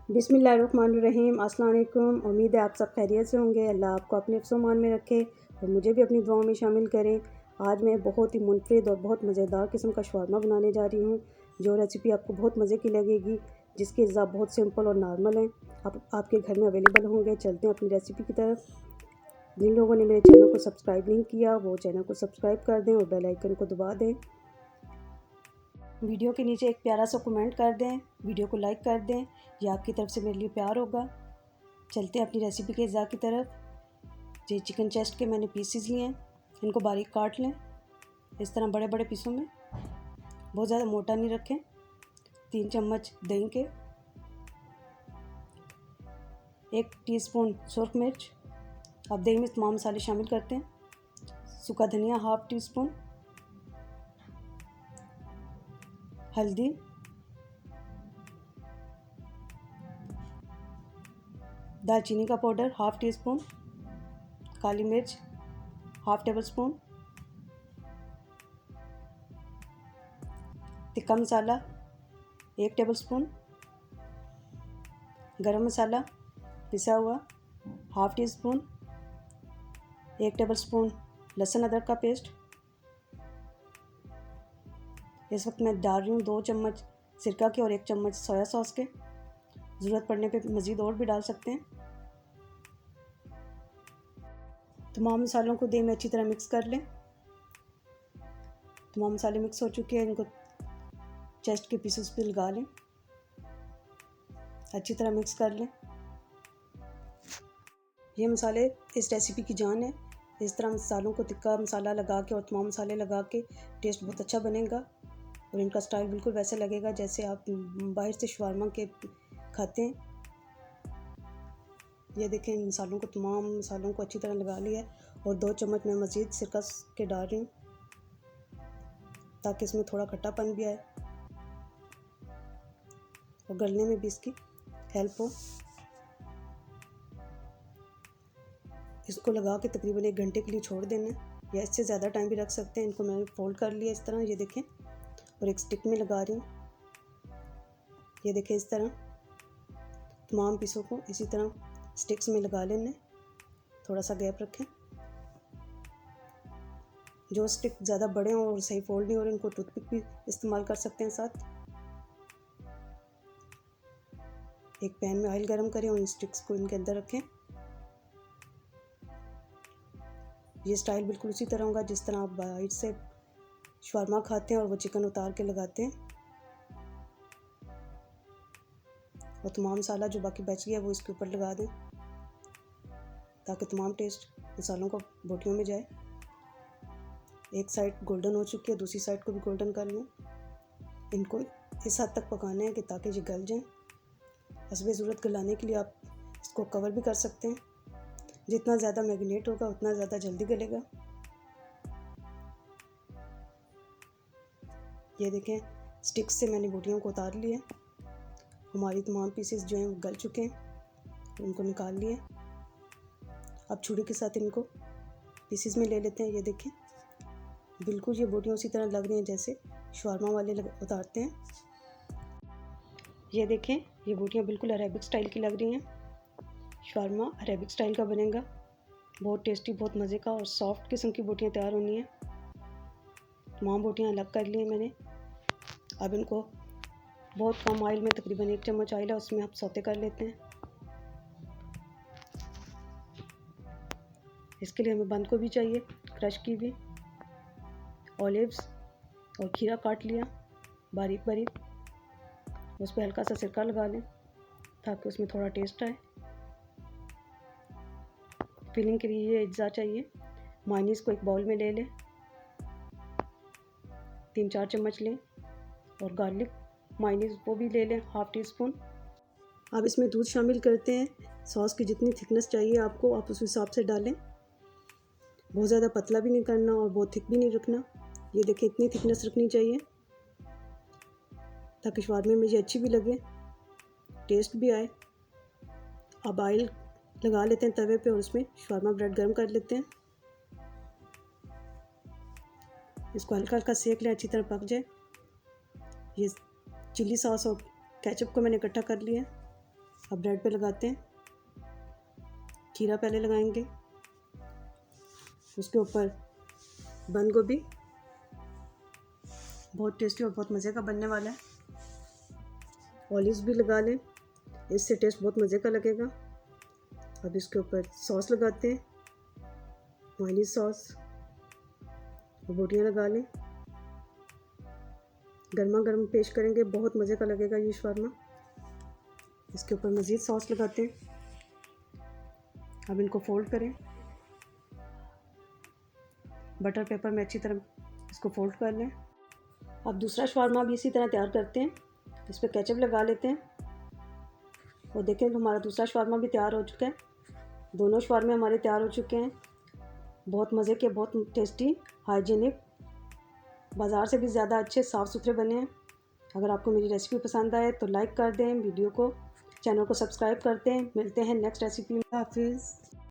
बिस्मिल्लाहिर्रहमानिर्रहीम। अस्सलाम वालेकुम। उम्मीद है आप सब खैरियत से होंगे। अल्लाह आपको अपने अफ़्सोमान में रखे और मुझे भी अपनी दुआओं में शामिल करें। आज मैं बहुत ही मुनफरिद और बहुत मज़ेदार किस्म का शवारमा बनाने जा रही हूँ, जो रेसिपी आपको बहुत मज़े की लगेगी, जिसके अज़्ज़ा बहुत सिंपल और नॉर्मल हैं, आपके घर में अवेलेबल होंगे। चलते हैं अपनी रेसिपी की तरफ। जिन लोगों ने मेरे चैनल को सब्सक्राइब नहीं किया वो चैनल को सब्सक्राइब कर दें और बेल आइकन को दबा दें। वीडियो के नीचे एक प्यारा सा कमेंट कर दें, वीडियो को लाइक कर दें, यह आपकी तरफ से मेरे लिए प्यार होगा। चलते हैं अपनी रेसिपी के अज़्ज़ा की तरफ। ये चिकन चेस्ट के मैंने पीसेस लिए हैं, इनको बारीक काट लें इस तरह बड़े बड़े पीसों में, बहुत ज़्यादा मोटा नहीं रखें। 3 चम्मच दही के, 1 टीस्पून सुरख मिर्च। अब दही में तमाम मसाले शामिल करते हैं। सूखा धनिया 1/2 टीस्पून, हल्दी, दालचीनी का पाउडर 1/2 टीस्पून, काली मिर्च 1/2 टेबल स्पून, तिक्का मसाला 1 टेबल स्पून, गरम मसाला पिसा हुआ 1/2 टीस्पून, 1 टेबल स्पून लहसुन अदरक का पेस्ट। इस वक्त मैं डाल रही हूँ 2 चम्मच सिरका के और 1 चम्मच सोया सॉस के। ज़रूरत पड़ने पे मज़ीद और भी डाल सकते हैं। तमाम मसालों को दही में अच्छी तरह मिक्स कर लें। तमाम मसाले मिक्स हो चुके हैं, इनको चेस्ट के पीसेस पे लगा लें, अच्छी तरह मिक्स कर लें। ये मसाले इस रेसिपी की जान है। इस तरह मसालों को तिक्का मसाला लगा के और तमाम मसाले लगा के टेस्ट बहुत अच्छा बनेगा और इनका स्टाइल बिल्कुल वैसे लगेगा जैसे आप बाहर से शवारमा के खाते हैं। ये देखें, इन मसालों को तमाम मसालों को अच्छी तरह लगा लिया है और 2 चम्मच मैं मज़ीद सिरका के डाल रही हूँ ताकि इसमें थोड़ा खट्टापन भी आए और गलने में भी इसकी हेल्प हो। इसको लगा के तकरीबन 1 घंटे के लिए छोड़ देना या इससे ज़्यादा टाइम भी रख सकते हैं। इनको मैंने फोल्ड कर लिया इस तरह, ये देखें, और एक स्टिक में लगा रही हूँ। ये देखें, इस तरह तमाम पीसों को इसी तरह स्टिक्स में लगा लेना। थोड़ा सा गैप रखें। जो स्टिक ज़्यादा बड़े हों और सही फोल्ड नहीं हो रहे, उनको टूथपिक भी इस्तेमाल कर सकते हैं साथ। एक पैन में ऑयल गरम करें और इन स्टिक्स को इनके अंदर रखें। ये स्टाइल बिल्कुल उसी तरह होगा जिस तरह आप बाहर से शवारमा खाते हैं और वो चिकन उतार के लगाते हैं। और तमाम मसाला जो बाकी बच गया वो इसके ऊपर लगा दें ताकि तमाम टेस्ट मसालों को बोटियों में जाए। एक साइड गोल्डन हो चुकी है, दूसरी साइड को भी गोल्डन कर लें। इनको इस हद तक पकाना है कि ताकि ये गल जाएं। हस्बे ज़रूरत गलाने के लिए आप इसको कवर भी कर सकते हैं। जितना ज़्यादा मैरिनेट होगा उतना ज़्यादा जल्दी गलेगा। ये देखें, स्टिक्स से मैंने बोटियों को उतार लिया। हमारी तमाम पीसेस जो हैं गल चुके हैं, उनको निकाल लिए। अब छुरी के साथ इनको पीसेस में ले लेते हैं। ये देखें, बिल्कुल ये बोटियाँ उसी तरह लग रही हैं जैसे शवारमा वाले उतारते हैं। ये देखें, ये बोटियाँ बिल्कुल अरेबिक स्टाइल की लग रही हैं। शवारमा अरेबिक स्टाइल का बनेगा, बहुत टेस्टी, बहुत मज़े का और सॉफ्ट किस्म की बोटियाँ तैयार होनी हैं। तमाम बोटियाँ अलग कर ली मैंने। अब इनको बहुत कम ऑयल में, तकरीबन 1 चम्मच ऑयल है, उसमें आप सौते कर लेते हैं। इसके लिए हमें बंद गोभी चाहिए, क्रश की हुई, ऑलिव्स और खीरा काट लिया बारीक बारीक। उस पर हल्का सा सिरका लगा लें ताकि उसमें थोड़ा टेस्ट आए। फिलिंग के लिए ये अज्जा चाहिए। मायोनीज़ को एक बाउल में ले लें, 3-4 चम्मच लें और गार्लिक मायोनीज़ वो भी ले लें 1/2 टीस्पून। अब इसमें दूध शामिल करते हैं। सॉस की जितनी थिकनेस चाहिए आपको, आप उस हिसाब से डालें। बहुत ज़्यादा पतला भी नहीं करना और बहुत थिक भी नहीं रखना। ये देखिए, इतनी थिकनेस रखनी चाहिए ताकि शवारमे में ये अच्छी भी लगे, टेस्ट भी आए। अब ऑयल लगा लेते हैं तवे पे और उसमें शवारमा ब्रेड गर्म कर लेते हैं। इसको हल्का हल्का सेक लें, अच्छी तरह पक जाए। ये चिली सॉस और केचप को मैंने इकट्ठा कर लिया। अब ब्रेड पे लगाते हैं। खीरा पहले लगाएंगे, उसके ऊपर बंद गोभी। बहुत टेस्टी और बहुत मज़े का बनने वाला है। ऑलिव्स भी लगा लें, इससे टेस्ट बहुत मज़े का लगेगा। अब इसके ऊपर सॉस लगाते हैं, मेयोनीज सॉस, और बोटियाँ लगा लें। गर्मा गर्म पेश करेंगे, बहुत मज़े का लगेगा ये शवारमा। इसके ऊपर मज़ीद सॉस लगाते हैं। अब इनको फोल्ड करें, बटर पेपर में अच्छी तरह इसको फोल्ड कर लें। अब दूसरा शवारमा भी इसी तरह तैयार करते हैं। इस पर केचप लगा लेते हैं और देखें हमारा दूसरा शवारमा भी तैयार हो चुका है। दोनों शवारमे हमारे तैयार हो चुके हैं। बहुत मज़े के, बहुत टेस्टी, हाइजीनिक, बाज़ार से भी ज़्यादा अच्छे साफ़ सुथरे बने हैं। अगर आपको मेरी रेसिपी पसंद आए तो लाइक कर दें, वीडियो को, चैनल को सब्सक्राइब करते हैं। मिलते हैं नेक्स्ट रेसिपी में। हाफिज़।